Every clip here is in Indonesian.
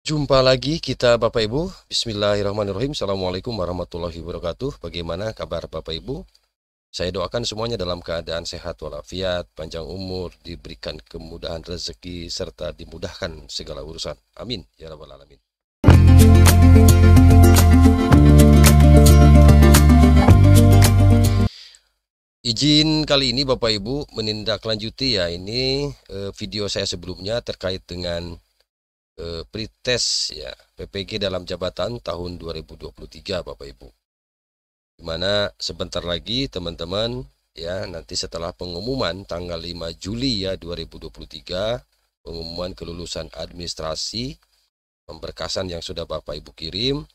Jumpa lagi kita Bapak Ibu. Bismillahirrahmanirrahim. Assalamualaikum warahmatullahi wabarakatuh. Bagaimana kabar Bapak Ibu? Saya doakan semuanya dalam keadaan sehat walafiat, panjang umur, diberikan kemudahan rezeki, serta dimudahkan segala urusan. Amin. Ya Rabbal Alamin. Izin kali ini Bapak Ibu menindaklanjuti ya ini video saya sebelumnya terkait dengan pretest ya PPG dalam jabatan tahun 2023 Bapak Ibu. Dimana sebentar lagi teman-teman ya nanti setelah pengumuman tanggal 5 Juli ya 2023 pengumuman kelulusan administrasi pemberkasan yang sudah Bapak Ibu kirim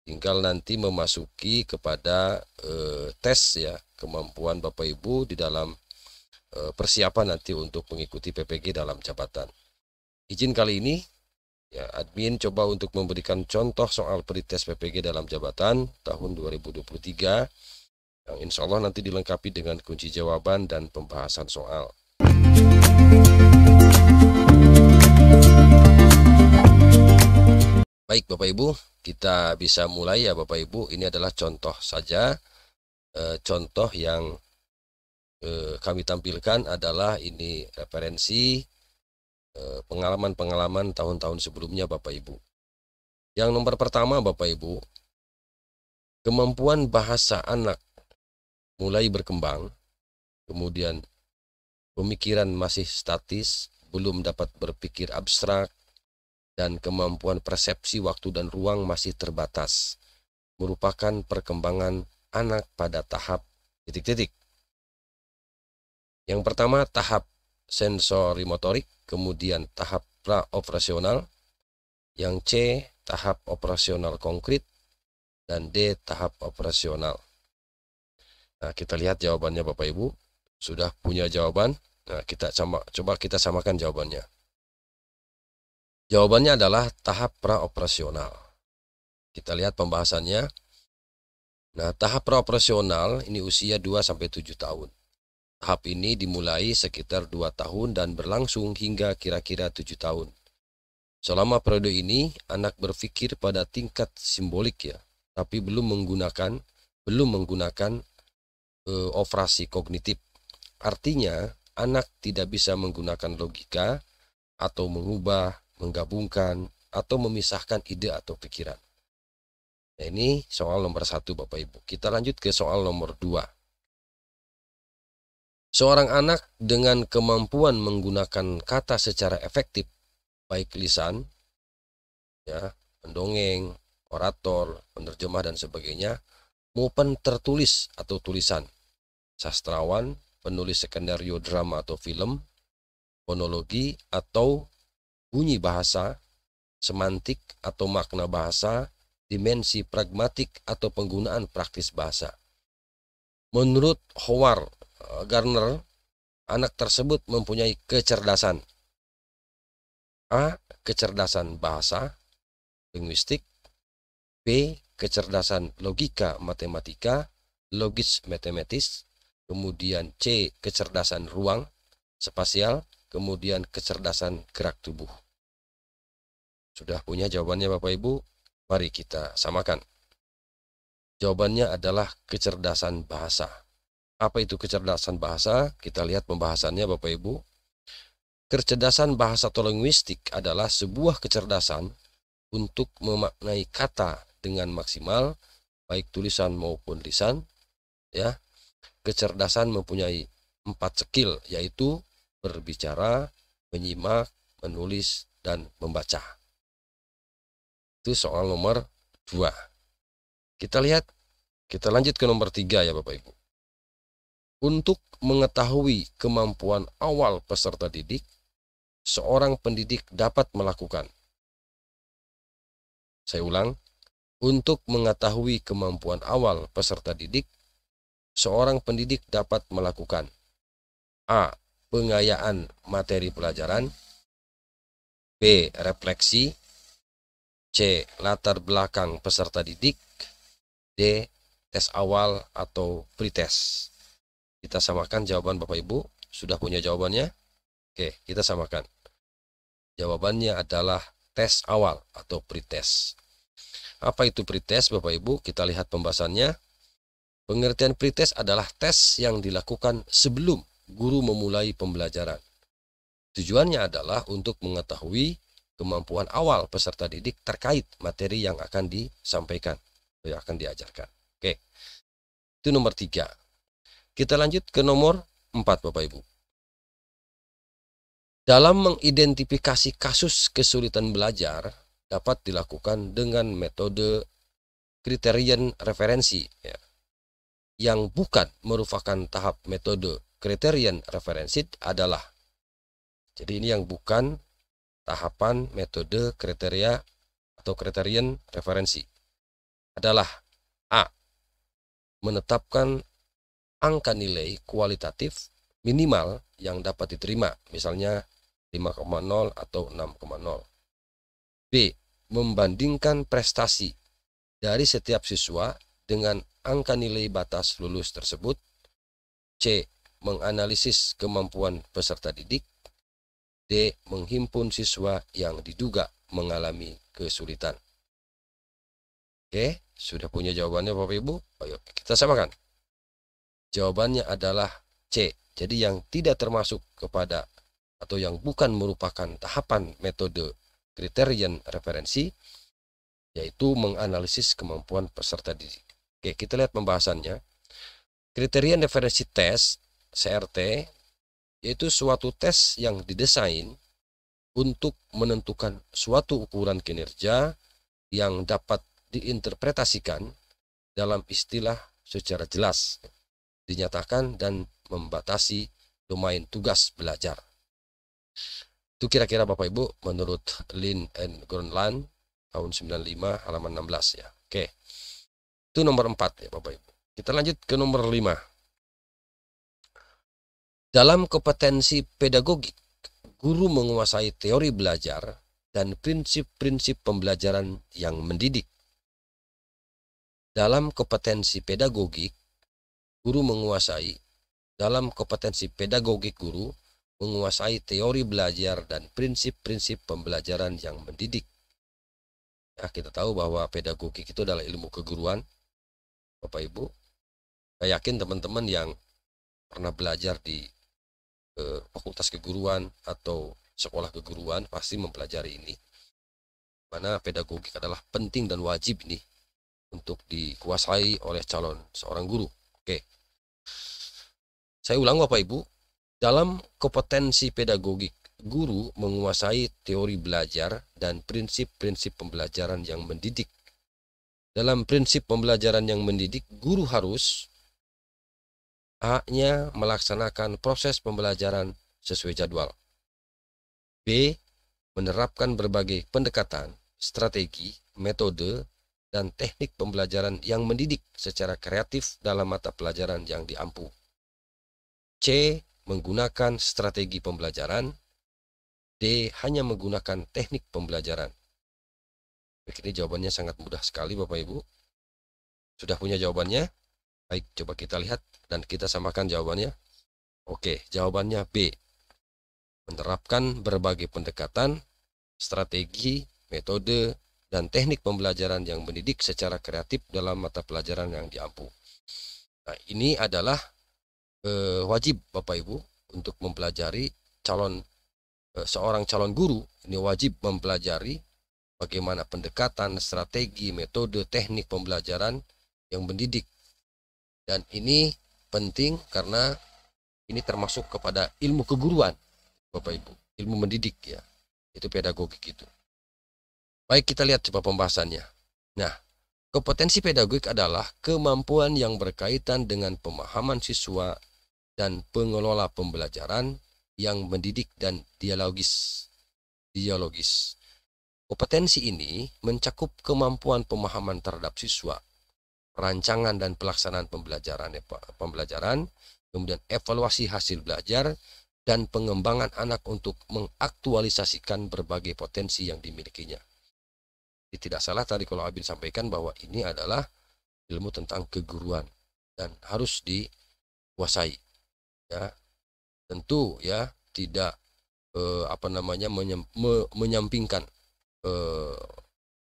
tinggal nanti memasuki kepada tes ya kemampuan Bapak Ibu di dalam persiapan nanti untuk mengikuti PPG dalam jabatan. Izin kali ini ya, admin coba untuk memberikan contoh soal pretest PPG dalam jabatan tahun 2023 yang insya Allah nanti dilengkapi dengan kunci jawaban dan pembahasan soal. Baik Bapak Ibu, kita bisa mulai ya Bapak Ibu. Ini adalah contoh saja. Contoh yang kami tampilkan adalah ini referensi pengalaman-pengalaman tahun-tahun sebelumnya Bapak Ibu. Yang nomor pertama Bapak Ibu, kemampuan bahasa anak mulai berkembang, kemudian pemikiran masih statis, belum dapat berpikir abstrak, dan kemampuan persepsi waktu dan ruang masih terbatas, merupakan perkembangan anak pada tahap titik-titik. Yang pertama tahap sensori motorik, kemudian tahap pra-operasional, yang C tahap operasional konkret, dan D tahap operasional. Nah, kita lihat jawabannya Bapak Ibu. Sudah punya jawaban? Nah, coba kita samakan jawabannya. Jawabannya adalah tahap praoperasional. Kita lihat pembahasannya. Nah, tahap praoperasional ini usia 2-7 tahun. Tahap ini dimulai sekitar 2 tahun dan berlangsung hingga kira-kira 7 tahun. Selama periode ini, anak berpikir pada tingkat simbolik ya, tapi belum menggunakan operasi kognitif. Artinya, anak tidak bisa menggunakan logika atau mengubah, menggabungkan, atau memisahkan ide atau pikiran. Nah, ini soal nomor 1 Bapak Ibu. Kita lanjut ke soal nomor 2. Seorang anak dengan kemampuan menggunakan kata secara efektif, baik lisan, ya, pendongeng, orator, penerjemah, dan sebagainya, maupun tertulis atau tulisan, sastrawan, penulis skenario drama atau film, fonologi atau bunyi bahasa, semantik atau makna bahasa, dimensi pragmatik atau penggunaan praktis bahasa. Menurut Howard Gardner, anak tersebut mempunyai kecerdasan A. Kecerdasan bahasa, linguistik, B. Kecerdasan logika matematika, logis matematis, kemudian C. Kecerdasan ruang, spasial, kemudian kecerdasan gerak tubuh. Sudah punya jawabannya Bapak Ibu? Mari kita samakan. Jawabannya adalah kecerdasan bahasa. Apa itu kecerdasan bahasa? Kita lihat pembahasannya Bapak Ibu. Kecerdasan bahasa atau linguistik adalah sebuah kecerdasan untuk memaknai kata dengan maksimal, baik tulisan maupun lisan. Ya, kecerdasan mempunyai 4 skill, yaitu berbicara, menyimak, menulis, dan membaca. Itu soal nomor 2. Kita lanjut ke nomor 3 ya Bapak Ibu. Untuk mengetahui kemampuan awal peserta didik, seorang pendidik dapat melakukan. Saya ulang, untuk mengetahui kemampuan awal peserta didik, seorang pendidik dapat melakukan A. Pengayaan materi pelajaran, B. Refleksi, C. Latar belakang peserta didik, D. Tes awal atau pretest. Kita samakan jawaban Bapak Ibu. Sudah punya jawabannya? Oke, kita samakan. Jawabannya adalah tes awal atau pretest. Apa itu pretest Bapak Ibu? Kita lihat pembahasannya. Pengertian pretest adalah tes yang dilakukan sebelum guru memulai pembelajaran. Tujuannya adalah untuk mengetahui kemampuan awal peserta didik terkait materi yang akan disampaikan, yang akan diajarkan. Oke, itu nomor 3. Kita lanjut ke nomor 4 Bapak Ibu. Dalam mengidentifikasi kasus kesulitan belajar dapat dilakukan dengan metode kriterian referensi, ya, yang bukan merupakan tahap metode kriterian referensi adalah, jadi ini yang bukan tahapan metode kriteria atau kriterian referensi adalah A. Menetapkan angka nilai kualitatif minimal yang dapat diterima, misalnya 5,0 atau 6,0. B. Membandingkan prestasi dari setiap siswa dengan angka nilai batas lulus tersebut. C. Menganalisis kemampuan peserta didik. D. Menghimpun siswa yang diduga mengalami kesulitan. Oke, sudah punya jawabannya Bapak Ibu? Ayo kita samakan. Jawabannya adalah C. Jadi yang tidak termasuk kepada atau yang bukan merupakan tahapan metode kriterian referensi yaitu menganalisis kemampuan peserta didik. Oke, kita lihat pembahasannya. Kriterian referensi tes CRT yaitu suatu tes yang didesain untuk menentukan suatu ukuran kinerja yang dapat diinterpretasikan dalam istilah secara jelas, dinyatakan dan membatasi domain tugas belajar. Itu kira-kira Bapak Ibu menurut Lin and Groenland tahun 95 halaman 16 ya. Oke. Itu nomor 4 ya Bapak Ibu. Kita lanjut ke nomor 5. Dalam kompetensi pedagogik, guru menguasai teori belajar dan prinsip-prinsip pembelajaran yang mendidik. Dalam kompetensi pedagogik, guru menguasai teori belajar dan prinsip-prinsip pembelajaran yang mendidik. Ya, kita tahu bahwa pedagogik itu adalah ilmu keguruan, Bapak Ibu. Saya yakin teman-teman yang pernah belajar di fakultas keguruan atau sekolah keguruan pasti mempelajari ini. Mana pedagogik adalah penting dan wajib nih untuk dikuasai oleh calon seorang guru. Oke. Saya ulang Bapak Ibu, dalam kompetensi pedagogik, guru menguasai teori belajar dan prinsip-prinsip pembelajaran yang mendidik. Dalam prinsip pembelajaran yang mendidik, guru harus A-nya melaksanakan proses pembelajaran sesuai jadwal. B. Menerapkan berbagai pendekatan, strategi, metode, dan teknik pembelajaran yang mendidik secara kreatif dalam mata pelajaran yang diampu. C. Menggunakan strategi pembelajaran. D. Hanya menggunakan teknik pembelajaran. Ini jawabannya sangat mudah sekali Bapak Ibu. Sudah punya jawabannya? Baik, coba kita lihat dan kita samakan jawabannya. Oke, jawabannya B. Menerapkan berbagai pendekatan, strategi, metode, dan teknik pembelajaran yang mendidik secara kreatif dalam mata pelajaran yang diampu. Nah, ini adalah wajib Bapak Ibu untuk mempelajari seorang calon guru. Ini wajib mempelajari bagaimana pendekatan, strategi, metode, teknik pembelajaran yang mendidik. Dan ini penting karena ini termasuk kepada ilmu keguruan Bapak Ibu, ilmu mendidik ya, itu pedagogik itu. Baik, kita lihat coba pembahasannya. Nah, kompetensi pedagogik adalah kemampuan yang berkaitan dengan pemahaman siswa dan pengelola pembelajaran yang mendidik dan dialogis. Kompetensi ini mencakup kemampuan pemahaman terhadap siswa, rancangan dan pelaksanaan pembelajaran, kemudian evaluasi hasil belajar, dan pengembangan anak untuk mengaktualisasikan berbagai potensi yang dimilikinya. Tidak salah tadi kalau Abin sampaikan bahwa ini adalah ilmu tentang keguruan dan harus dikuasai. Ya, tentu ya tidak menyampingkan eh,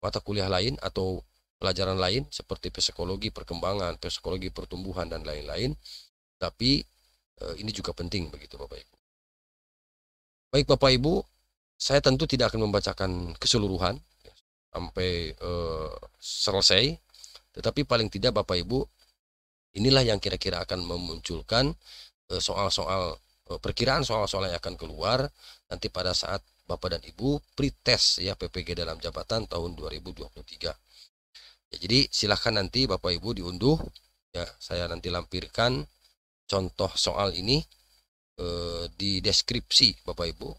mata kuliah lain atau pelajaran lain seperti psikologi perkembangan, psikologi pertumbuhan dan lain-lain. Tapi ini juga penting begitu Bapak Ibu. Baik Bapak Ibu, saya tentu tidak akan membacakan keseluruhan ya, sampai selesai, tetapi paling tidak Bapak Ibu, inilah yang kira-kira akan memunculkan soal-soal perkiraan soal-soal yang akan keluar nanti pada saat Bapak dan Ibu pretest ya PPG dalam jabatan tahun 2023. Ya, jadi silahkan nanti Bapak Ibu diunduh ya, saya nanti lampirkan contoh soal ini di deskripsi Bapak Ibu.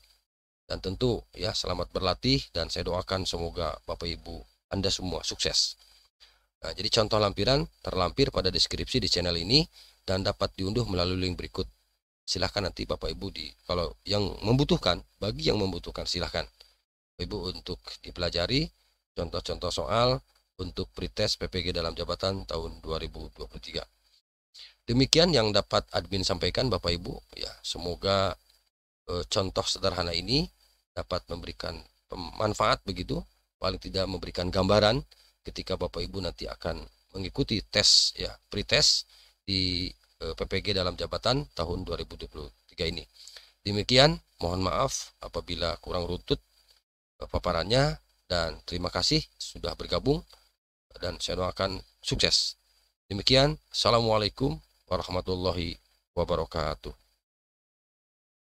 Dan tentu ya selamat berlatih dan saya doakan semoga Bapak Ibu Anda semua sukses. Nah, jadi contoh lampiran terlampir pada deskripsi di channel ini dan dapat diunduh melalui link berikut. Silahkan nanti Bapak Ibu kalau yang membutuhkan, bagi yang membutuhkan silahkan Bapak Ibu untuk dipelajari contoh-contoh soal untuk pretest PPG dalam jabatan tahun 2023. Demikian yang dapat admin sampaikan Bapak Ibu ya, semoga contoh sederhana ini dapat memberikan manfaat begitu, paling tidak memberikan gambaran ketika Bapak Ibu nanti akan mengikuti tes ya, pretest di PPG dalam jabatan tahun 2023 ini. Demikian, mohon maaf apabila kurang runtut paparannya dan terima kasih sudah bergabung dan saya doakan sukses. Demikian, Assalamualaikum warahmatullahi wabarakatuh.